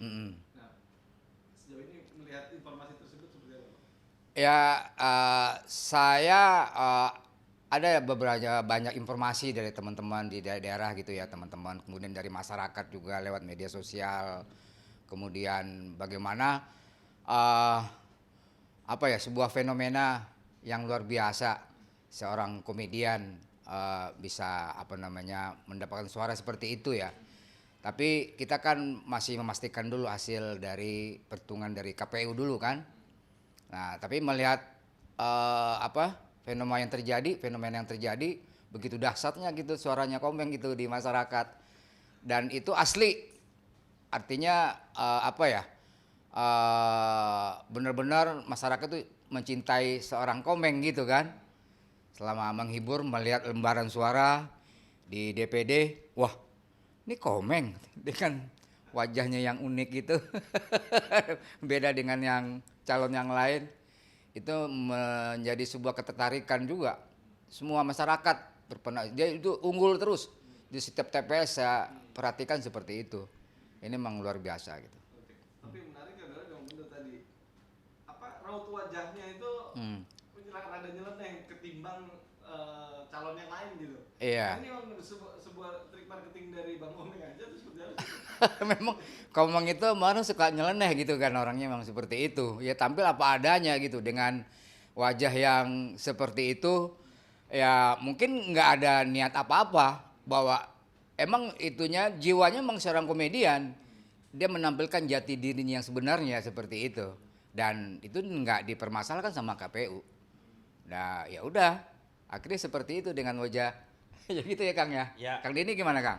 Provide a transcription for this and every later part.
Mm-mm. Nah, sejauh ini melihat informasi tersebut seperti apa, Pak? Ya, saya ada beberapa banyak informasi dari teman-teman di daerah gitu ya, teman-teman, kemudian dari masyarakat juga lewat media sosial, kemudian bagaimana eh, apa ya, sebuah fenomena yang luar biasa, seorang komedian bisa apa namanya mendapatkan suara seperti itu ya. Tapi kita kan masih memastikan dulu hasil dari perhitungan dari KPU dulu kan. Nah, tapi melihat apa fenomena yang terjadi begitu dahsyatnya gitu suaranya Komeng gitu di masyarakat, dan itu asli, artinya apa ya, benar-benar masyarakat tuh mencintai seorang Komeng gitu kan, selama menghibur melihat lembaran suara di DPD. Wah, ini Komeng dengan wajahnya yang unik gitu. Beda dengan yang calon yang lain, itu menjadi sebuah ketertarikan juga. Semua masyarakat berpendapat dia itu unggul terus di setiap TPS. Saya perhatikan seperti itu. Ini memang luar biasa gitu. Oke. Tapi menarik adalah yang benar tadi, apa raut wajahnya itu Hmm. rada nyeleneh ketimbang calon yang lain gitu. Nah Iya. ini memang sebuah trik marketing dari Bang Omeng aja tuh seperti apa sih? Memang Komeng itu orang suka nyeleneh gitu kan, orangnya memang seperti itu. Ya tampil apa adanya gitu dengan wajah yang seperti itu. Ya mungkin nggak ada niat apa-apa, bahwa emang itunya jiwanya memang seorang komedian. Dia menampilkan jati dirinya yang sebenarnya seperti itu. Dan itu nggak dipermasalahkan sama KPU. Nah, ya udah. Akhirnya seperti itu dengan wajah ya gitu ya Kang ya. Ya, Kang Dini gimana Kang?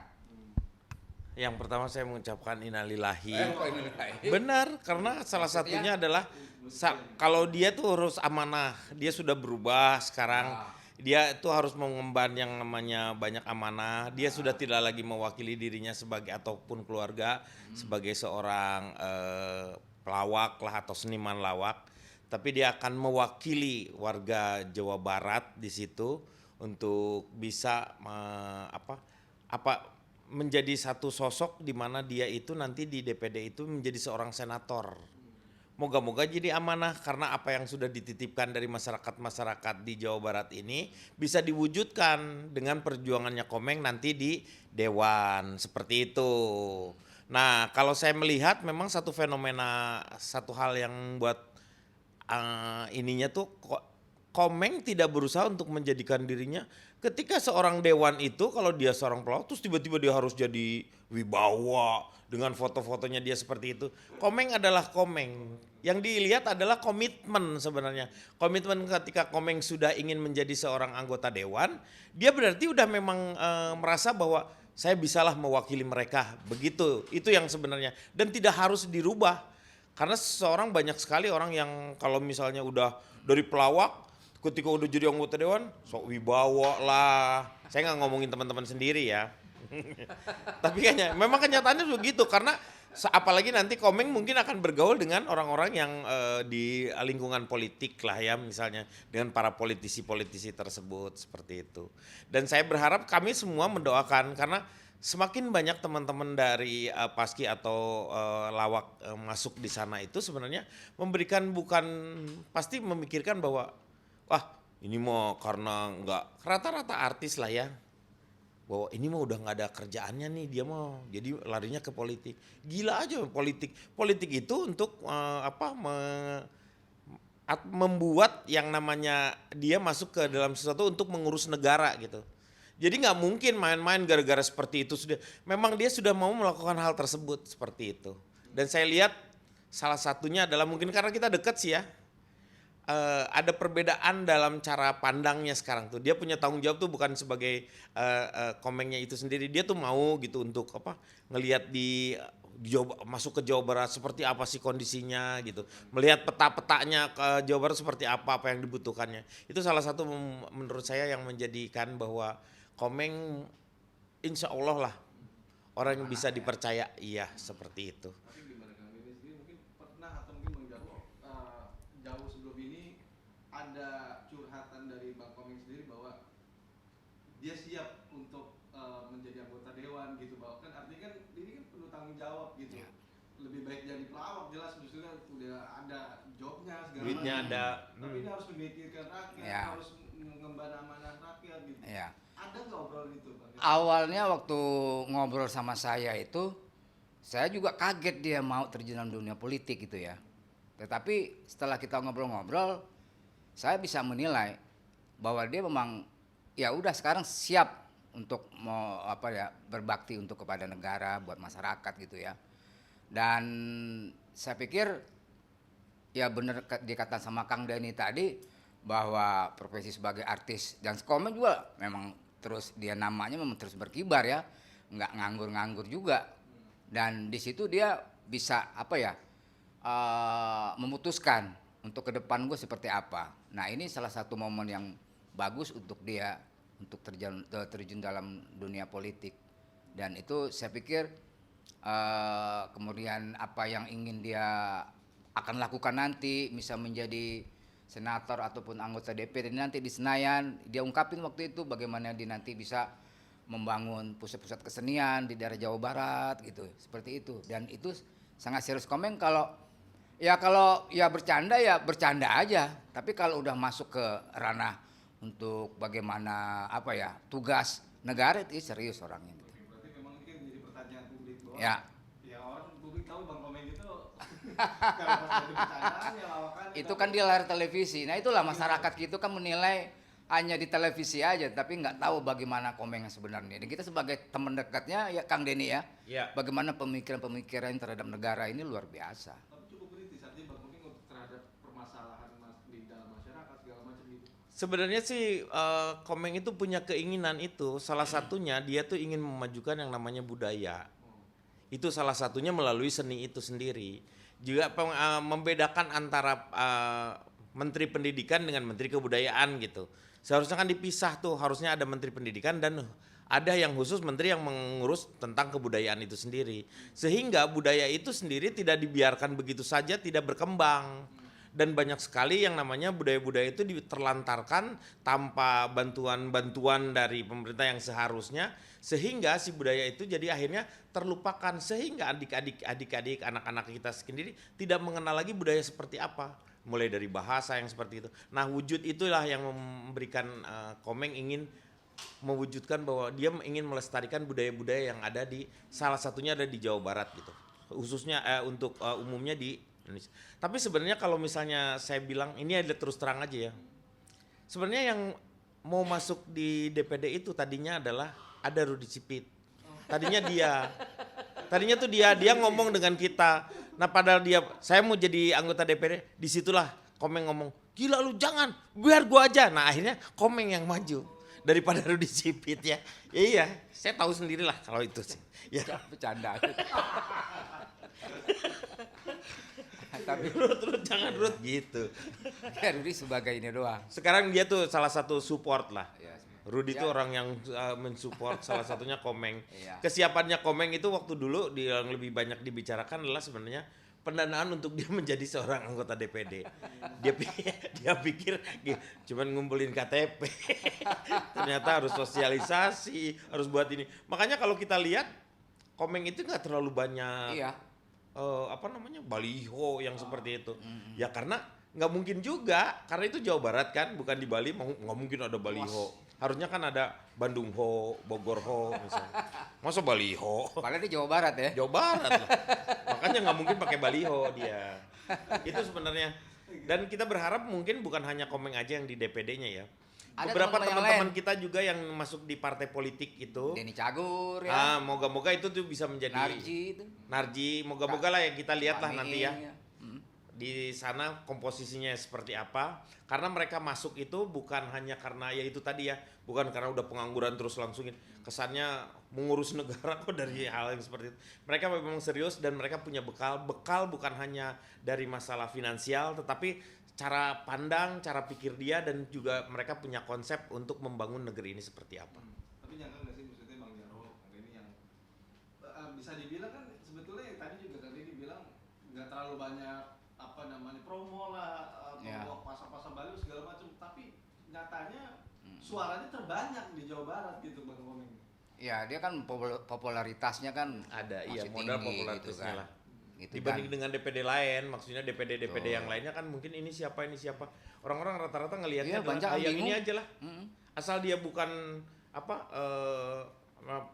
yang pertama saya mengucapkan innalillahi. Kok ini lagi? Benar, karena salah Maksudnya? satunya adalah kalau dia tuh harus amanah, dia sudah berubah sekarang. Ah, Dia itu harus mengemban yang namanya banyak amanah. Dia sudah tidak lagi mewakili dirinya sebagai ataupun keluarga sebagai seorang pelawak lah atau seniman lawak, tapi dia akan mewakili warga Jawa Barat di situ untuk bisa apa menjadi satu sosok di mana dia itu nanti di DPD itu menjadi seorang senator. Moga-moga jadi amanah karena apa yang sudah dititipkan dari masyarakat-masyarakat di Jawa Barat ini bisa diwujudkan dengan perjuangannya Komeng nanti di Dewan seperti itu. Nah, kalau saya melihat memang satu fenomena, satu hal yang buat ininya tuh Komeng tidak berusaha untuk menjadikan dirinya ketika seorang dewan itu kalau dia seorang pelawak terus tiba-tiba dia harus jadi wibawa dengan foto-fotonya dia seperti itu. Komeng adalah Komeng. Yang dilihat adalah komitmen sebenarnya. Komitmen ketika Komeng sudah ingin menjadi seorang anggota dewan, dia berarti udah memang merasa bahwa saya bisalah mewakili mereka. Begitu. Itu yang sebenarnya dan tidak harus dirubah. Karena seseorang banyak sekali orang yang kalau misalnya udah dari pelawak ketika udah jadi anggota dewan sok wibawa lah. Saya nggak ngomongin teman-teman sendiri ya. Tapi kayaknya memang kenyataannya begitu karena apalagi nanti Komeng mungkin akan bergaul dengan orang-orang yang di lingkungan politik lah ya misalnya dengan para politisi-politisi tersebut seperti itu. Dan saya berharap kami semua mendoakan karena semakin banyak teman-teman dari Paski atau lawak masuk di sana itu sebenarnya memberikan bukan pasti memikirkan bahwa wah ini mau karena nggak rata-rata artis lah ya bahwa ini mah udah nggak ada kerjaannya nih dia mau jadi larinya ke politik gila aja politik politik itu untuk membuat yang namanya dia masuk ke dalam sesuatu untuk mengurus negara gitu jadi nggak mungkin main-main gara-gara seperti itu sudah memang dia sudah mau melakukan hal tersebut seperti itu dan saya lihat salah satunya adalah mungkin karena kita dekat sih ya ada perbedaan dalam cara pandangnya sekarang tuh. Dia punya tanggung jawab tuh bukan sebagai Komengnya itu sendiri. Dia tuh mau gitu untuk apa ngelihat di masuk ke Jawa Barat seperti apa sih kondisinya gitu. Melihat peta-petanya ke Jawa Barat seperti apa yang dibutuhkannya. Itu salah satu menurut saya yang menjadikan bahwa Komeng insya Allah lah orang yang Amanah bisa ya. dipercaya. Iya seperti itu. Tapi gimana Kang Denny sendiri mungkin pernah atau mungkin Bang Jarwo jauh sebelum ini ada curhatan dari Bang Komeng sendiri bahwa dia siap untuk menjadi anggota dewan gitu, bahwa kan artinya kan ini kan penuh tanggung jawab gitu. Ya. lebih baik jadi pelawak, jelas maksudnya udah ada jobnya segala Duitnya macam. ada. Tapi ini harus memikirkan rakyat, Ya. harus mengemban amanah rakyat gitu. Ya. Ada nggak obrolan itu, Bang? Awalnya waktu ngobrol sama saya itu, saya juga kaget dia mau terjun dalam dunia politik gitu ya. Tetapi setelah kita ngobrol-ngobrol, saya bisa menilai bahwa dia memang ya udah sekarang siap untuk mau apa ya berbakti untuk kepada negara, buat masyarakat gitu ya. Dan saya pikir ya benar dikatakan sama Kang Denny tadi bahwa profesi sebagai artis dan Komen juga memang terus dia namanya memang terus berkibar ya, nggak nganggur-nganggur juga. Dan di situ dia bisa apa ya memutuskan untuk ke depan gue seperti apa. Nah ini salah satu momen yang bagus untuk dia untuk terjun dalam dunia politik. Dan itu saya pikir kemudian apa yang ingin dia akan lakukan nanti, bisa menjadi senator ataupun anggota DPR nanti di Senayan, dia ungkapin waktu itu bagaimana dia nanti bisa membangun pusat-pusat kesenian di daerah Jawa Barat gitu, seperti itu. Dan itu sangat serius. Komen kalau ya bercanda ya bercanda aja, tapi kalau udah masuk ke ranah untuk bagaimana apa ya tugas negara itu serius orangnya gitu. Berarti memang ini kan jadi pertanyaan publik bahwa Ya. ya orang publik tahu Bang Komeng itu kalau pas lagi bercandaan ya lawakan Itu kan di layar televisi. Nah itulah masyarakat gitu kan menilai hanya di televisi aja, tapi nggak tahu bagaimana Komeng yang sebenarnya. Dan kita sebagai teman dekatnya ya Kang Denny ya, Ya. bagaimana pemikiran-pemikiran terhadap negara ini luar biasa. tapi cukup kritis artinya Bang Komeng untuk terhadap permasalahan di dalam masyarakat segala macam gitu. Sebenarnya sih Komeng itu punya keinginan itu, salah satunya dia tuh ingin memajukan yang namanya budaya. Itu salah satunya melalui seni itu sendiri. Juga membedakan antara Menteri Pendidikan dengan Menteri Kebudayaan gitu. Seharusnya kan dipisah tuh, harusnya ada Menteri Pendidikan dan ada yang khusus menteri yang mengurus tentang kebudayaan itu sendiri. Sehingga budaya itu sendiri tidak dibiarkan begitu saja, tidak berkembang. Dan banyak sekali yang namanya budaya-budaya itu terlantarkan tanpa bantuan-bantuan dari pemerintah yang seharusnya, sehingga si budaya itu jadi akhirnya terlupakan, sehingga adik-adik anak-anak kita sendiri tidak mengenal lagi budaya seperti apa, mulai dari bahasa yang seperti itu. Nah wujud itulah yang memberikan Komeng ingin mewujudkan bahwa dia ingin melestarikan budaya-budaya yang ada di salah satunya ada di Jawa Barat gitu, khususnya untuk umumnya di Indonesia. Tapi sebenarnya kalau misalnya saya bilang ini ada terus terang aja ya. Sebenarnya yang mau masuk di DPD itu tadinya adalah ada Rudi Sipit. Tadinya dia ngomong dengan kita. Nah padahal saya mau jadi anggota DPD, disitulah Komeng ngomong, gila lu jangan, biar gua aja. Nah akhirnya Komeng yang maju daripada Rudi Sipit ya. Iya, saya tahu sendirilah kalau itu sih. Ya. Bercanda. Tapi Rut jangan Rut gitu. ya Rudi sebagai ini doang. Sekarang dia tuh salah satu support lah. Ya, Rudi ya. tuh orang yang mensupport, salah satunya Komeng. Iya. Kesiapannya Komeng itu waktu dulu yang lebih banyak dibicarakan adalah sebenarnya pendanaan untuk dia menjadi seorang anggota DPD. Dia pikir cuman ngumpulin KTP. Ternyata harus sosialisasi, harus buat ini. Makanya kalau kita lihat Komeng itu nggak terlalu banyak Iya. baliho yang seperti itu. Ya karena nggak mungkin juga, karena itu Jawa Barat kan, bukan di Bali, nggak mungkin ada baliho. Harusnya kan ada Bandung Ho, Bogor Ho misalnya. Masa baliho? Padahal di Jawa Barat ya. Jawa Barat lah. Makanya nggak mungkin pakai baliho dia. Itu sebenarnya. Dan kita berharap mungkin bukan hanya Komeng aja yang di DPD-nya ya. Ada Beberapa teman-teman yang teman-teman lain. kita juga yang masuk di partai politik itu. Denny Cagur ya. Moga-moga itu tuh bisa menjadi Narji itu. Narji, moga-moga lah ya kita lihat lah nanti ya. Hmm. Di sana komposisinya seperti apa, karena mereka masuk itu bukan hanya karena ya itu tadi ya, bukan karena udah pengangguran terus langsungin, kesannya mengurus negara kok dari hal yang seperti itu. Mereka memang serius dan mereka punya bekal bukan hanya dari masalah finansial, tetapi cara pandang, cara pikir dia, dan juga mereka punya konsep untuk membangun negeri ini seperti apa. Tapi nyangka nggak sih maksudnya Bang Jarwo ini yang bisa dibilang kan sebetulnya yang tadi juga tadi dibilang nggak terlalu banyak apa namanya promo lah, Ya. bawa pasar-pasar Bali segala macam, tapi nyatanya suaranya terbanyak di Jawa Barat gitu Bang Komeng. Ya dia kan popularitasnya kan Ada, masih iya, modal tinggi popularitasnya gitu kan. lah. gitu Dibanding kan. dengan DPD lain, maksudnya DPD Betul. yang lainnya kan mungkin ini siapa. Orang-orang rata-rata ngelihatnya Iya, banyak adalah yang yang ini bingung. aja lah. Mm-mm. Asal dia bukan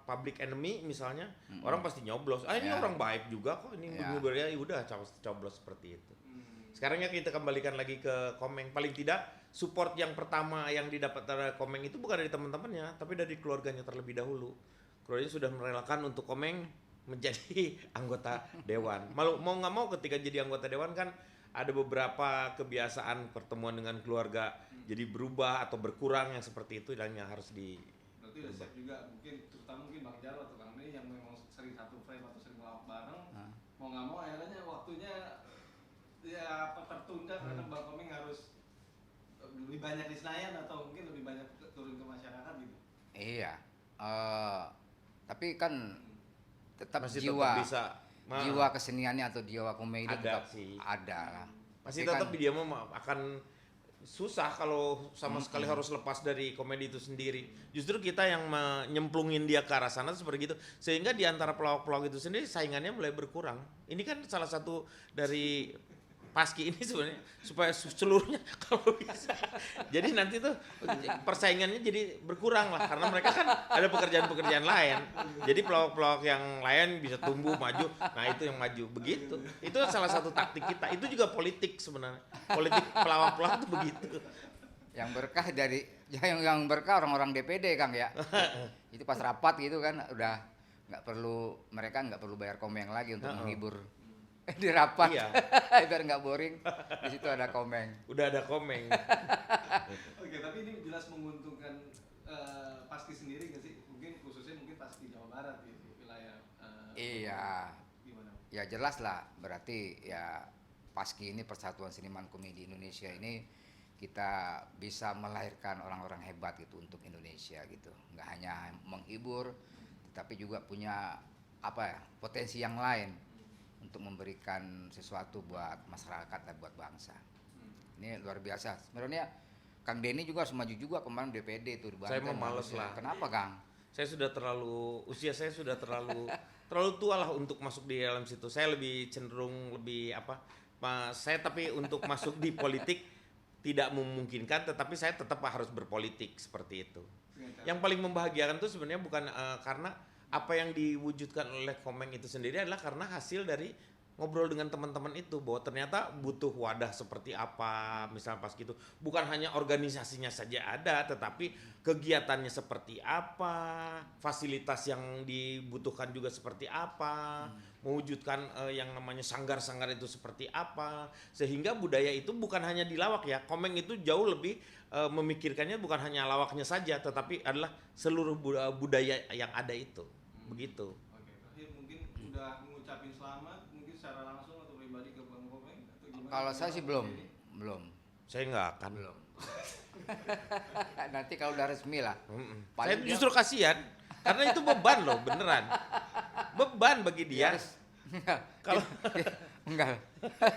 public enemy misalnya, orang pasti nyoblos. Ini Ya. orang baik juga kok, ini Ya. ya udah coblos seperti itu. Hmm. Sekarang ya kita kembalikan lagi ke Komeng. Paling tidak support yang pertama yang didapat dari Komeng itu bukan dari teman-temannya, tapi dari keluarganya terlebih dahulu. Keluarganya sudah merelakan untuk Komeng menjadi anggota dewan. Mau nggak mau ketika jadi anggota dewan kan ada beberapa kebiasaan pertemuan dengan keluarga jadi berubah atau berkurang yang seperti itu dan yang harus di. Berarti udah siap juga, mungkin terutama mungkin Bang Jarwo atau Kang Denny yang memang sering satu frame atau sering ngelawak bareng, mau nggak mau akhirnya waktunya ya tertunda karena Bang Komeng harus lebih banyak di Senayan atau mungkin lebih banyak turun ke masyarakat gitu. Iya. Tapi kan tetap Masih jiwa tetap bisa. jiwa keseniannya atau jiwa komedi Ada tetap sih. ada lah. Masih Tapi tetap kan, dia mah akan susah kalau sama sekali harus lepas dari komedi itu sendiri. Justru kita yang menyemplungin dia ke arah sana seperti itu. Sehingga di antara pelawak-pelawak itu sendiri saingannya mulai berkurang. Ini kan salah satu dari Paski ini sebenarnya supaya seluruhnya kalau bisa. Jadi nanti tuh persaingannya jadi berkurang lah karena mereka kan ada pekerjaan-pekerjaan lain. Jadi pelawak-pelawak yang lain bisa tumbuh maju. Nah, itu yang maju begitu. Itu salah satu taktik kita. Itu juga politik sebenarnya. Politik pelawak-pelawak itu begitu. yang berkah dari yang berkah orang-orang DPD Kang ya. Itu pas rapat gitu kan udah mereka nggak perlu bayar komeng lagi untuk menghibur di rapat. Iya. Biar nggak boring. Di situ ada komeng. Udah ada Komeng. Oke, tapi ini jelas menguntungkan Paski sendiri nggak sih? Mungkin khususnya mungkin Paski Jawa Barat gitu, wilayah. Iya. Gimana? Ya jelas lah, berarti ya Paski ini Persatuan Seniman Komedi Indonesia ini kita bisa melahirkan orang-orang hebat gitu untuk Indonesia gitu. Nggak hanya menghibur, tapi juga punya potensi yang lain untuk memberikan sesuatu buat masyarakat dan buat bangsa. Ini luar biasa. Sebenarnya Kang Denny juga harus maju juga kemarin DPD itu di Saya Banten. mau males lah. Kenapa Kang? Usia saya sudah terlalu tua lah untuk masuk di dalam situ. Saya lebih cenderung saya tapi untuk masuk di politik tidak memungkinkan, tetapi saya tetap harus berpolitik seperti itu. Yang paling membahagiakan itu sebenarnya bukan karena apa yang diwujudkan oleh Komeng itu sendiri adalah karena hasil dari ngobrol dengan teman-teman itu bahwa ternyata butuh wadah seperti apa, misalnya pas gitu bukan hanya organisasinya saja ada, tetapi kegiatannya seperti apa, fasilitas yang dibutuhkan juga seperti apa, mewujudkan yang namanya sanggar-sanggar itu seperti apa, sehingga budaya itu bukan hanya di lawak ya. Komeng itu jauh lebih memikirkannya bukan hanya lawaknya saja, tetapi adalah seluruh budaya yang ada itu. Begitu. Oke, terakhir mungkin udah mengucapin selamat mungkin secara langsung atau pribadi ke Bang Komeng atau gimana? Kalau saya sih belum. Saya nggak akan. Belum. Nanti kalau udah resmi lah. Saya Paling dia- justru kasihan karena itu beban loh, beneran. Beban bagi dia. Kalau enggak.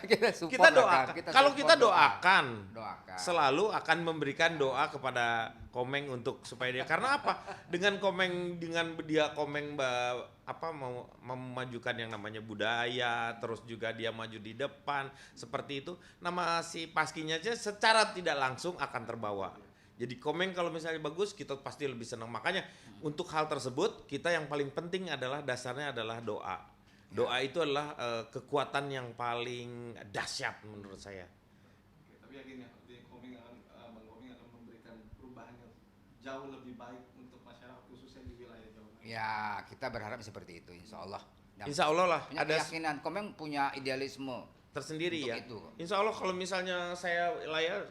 Kita support kita lah, doakan, Kang. kalau support kita doa. doakan, Doakan. selalu akan memberikan doa kepada Komeng untuk supaya dia, karena apa? Dengan dia Komeng mau memajukan yang namanya budaya, terus juga dia maju di depan seperti itu, nama si Paskinya aja secara tidak langsung akan terbawa. Jadi Komeng kalau misalnya bagus, kita pasti lebih senang. Makanya untuk hal tersebut kita yang paling penting adalah dasarnya adalah doa. Doa itu adalah kekuatan yang paling dahsyat menurut saya. Oke, tapi yakin ya, Bang Komeng akan memberikan perubahan yang jauh lebih baik untuk masyarakat khususnya di wilayah Jawa Barat. Ya, kita berharap seperti itu insya Allah. Dan Insya Allah lah punya ada keyakinan, Komeng punya idealisme tersendiri untuk ya. itu. Insya Allah kalau misalnya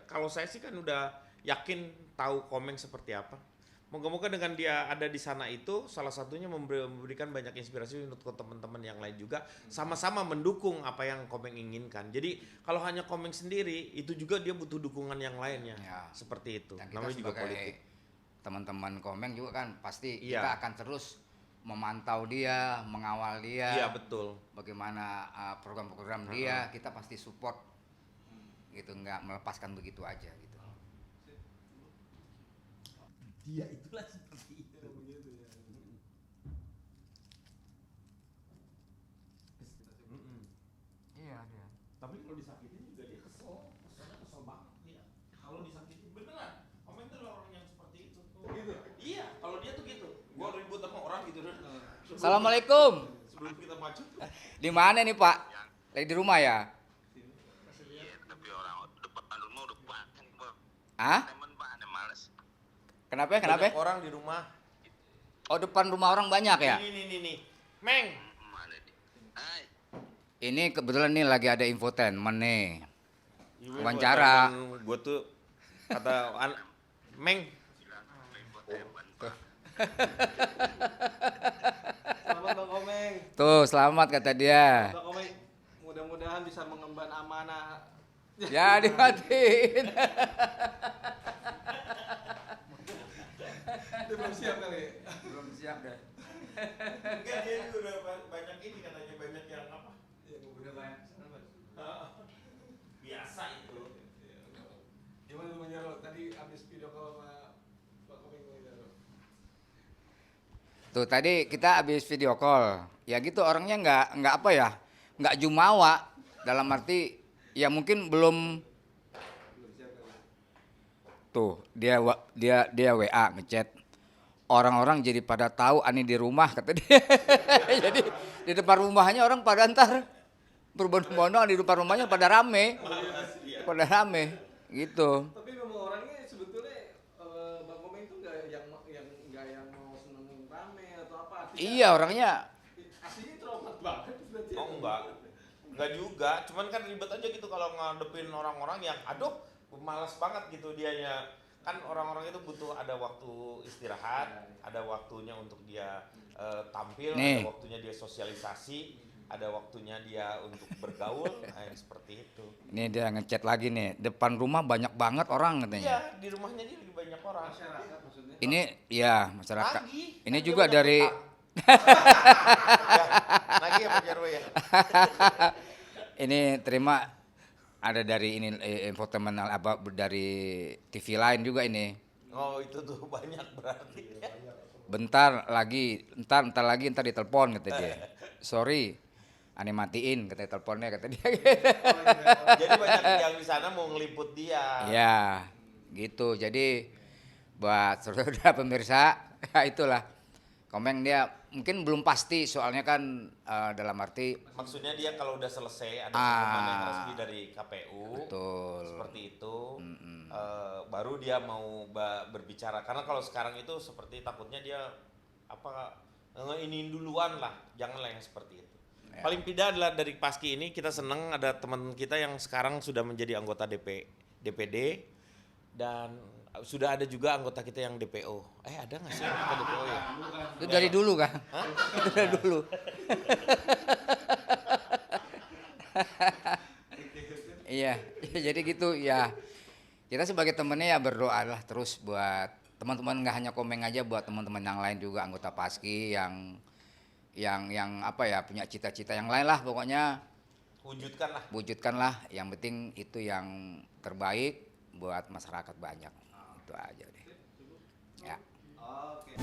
kalau saya sih kan udah yakin tahu Komeng seperti apa. Moga-moga dengan dia ada di sana itu salah satunya memberikan banyak inspirasi untuk teman-teman yang lain juga sama-sama mendukung apa yang Komeng inginkan. Jadi kalau hanya Komeng sendiri itu juga dia butuh dukungan yang lainnya. Ya. Seperti itu. Dan kita Namanya juga sebagai politik. teman-teman Komeng juga kan pasti Iya. kita akan terus memantau dia, mengawal dia. Iya betul. Bagaimana program-program dia, kita pasti support. Gitu, nggak melepaskan begitu aja gitu. Dia itulah seperti itu. Begitu ya. disakitin juga dia kesel banget dia. Kalau disakitin beneran, Komeng tuh orang yang seperti itu. Gitu. Iya, kalau dia tuh gitu. Gua ribut sama orang gitu kan. Assalamualaikum. Sebelum kita maju. Di mana nih Pak? Lagi di rumah ya? Iya, tapi orang depan rumah udah banyak, Bang. Ah? Temen Pak, ada males. Kenapa? Kenapa? Banyak orang di rumah. Oh, depan rumah orang banyak ya? Nih. Meng. Mana dia? Hai. Ini kebetulan nih lagi ada infotainment nih. Ibu Wawancara. Gue tuh kata Meng. Selamat Bang Komeng. Tuh, selamat kata dia. Bang Komeng, mudah-mudahan bisa mengemban amanah. Ya, dimatiin. Dia belum siap kali. Belum siap deh. Enggak, dia juga udah banyak ini katanya, banyak yang apa? Ya, udah banyak. Biasa itu. Gimana tuh Bang Jarwo? Tadi habis video call sama Bang Komeng Bang Jarwo. Tuh, tadi kita habis video call. Ya gitu orangnya nggak apa ya? Nggak jumawa. Dalam arti ya mungkin belum. Tuh, dia WA ngechat. Orang-orang jadi pada tahu Ani di rumah kata dia. Jadi di depan rumahnya orang pada ntar berbondong-bondong di depan rumahnya pada rame. Pada rame gitu. Tapi memang orangnya sebetulnya Bang Komeng itu nggak yang mau seneng rame atau apa. Iya, orangnya Aslinya traumat banget berarti. Oh enggak juga, cuman kan ribet aja gitu kalau ngadepin orang-orang yang aduh malas banget gitu dianya. Kan orang-orang itu butuh ada waktu istirahat, ada waktunya untuk dia tampil, Nih. ada waktunya dia sosialisasi, ada waktunya dia untuk bergaul, nah, yang seperti itu. ini dia ngechat lagi nih. Depan rumah banyak banget orang Iya, katanya. di rumahnya dia lagi banyak orang. Masyarakat maksudnya. Ini ya masyarakat. Nagih, Ini kan juga dia banyak dari utang. Ya, nagih ya Pak Jarwo ya. ini terima ada dari ini infotainment apa dari TV lain juga ini. Oh itu tuh banyak berarti. Bentar lagi, ntar ditelepon kata dia. Sorry, Ani matiin kata teleponnya kata dia. Jadi banyak yang di sana mau ngeliput dia. Ya, gitu. Jadi buat saudara pemirsa, ya itulah. Komeng dia mungkin belum pasti soalnya kan dalam arti Maksudnya dia kalau udah selesai ada pengumuman yang resmi dari KPU, betul. seperti itu, baru dia mau berbicara. Karena kalau sekarang itu seperti takutnya dia apa ngeinin duluan lah, janganlah yang seperti itu. Ya. Paling tidak adalah dari Paski ini kita senang ada teman kita yang sekarang sudah menjadi anggota DPD dan sudah ada juga anggota kita yang DPO. Ada nggak sih anggota DPO ya? Itu dari dulu kan? Itu dari dulu. Iya, jadi gitu ya. Kita sebagai temennya ya berdoalah terus buat teman-teman, nggak hanya Komeng aja, buat teman-teman yang lain juga anggota Paski yang apa ya punya cita-cita yang lain lah pokoknya. Wujudkanlah. Yang penting itu yang terbaik buat masyarakat banyak. Itu aja deh. Ya. Oke.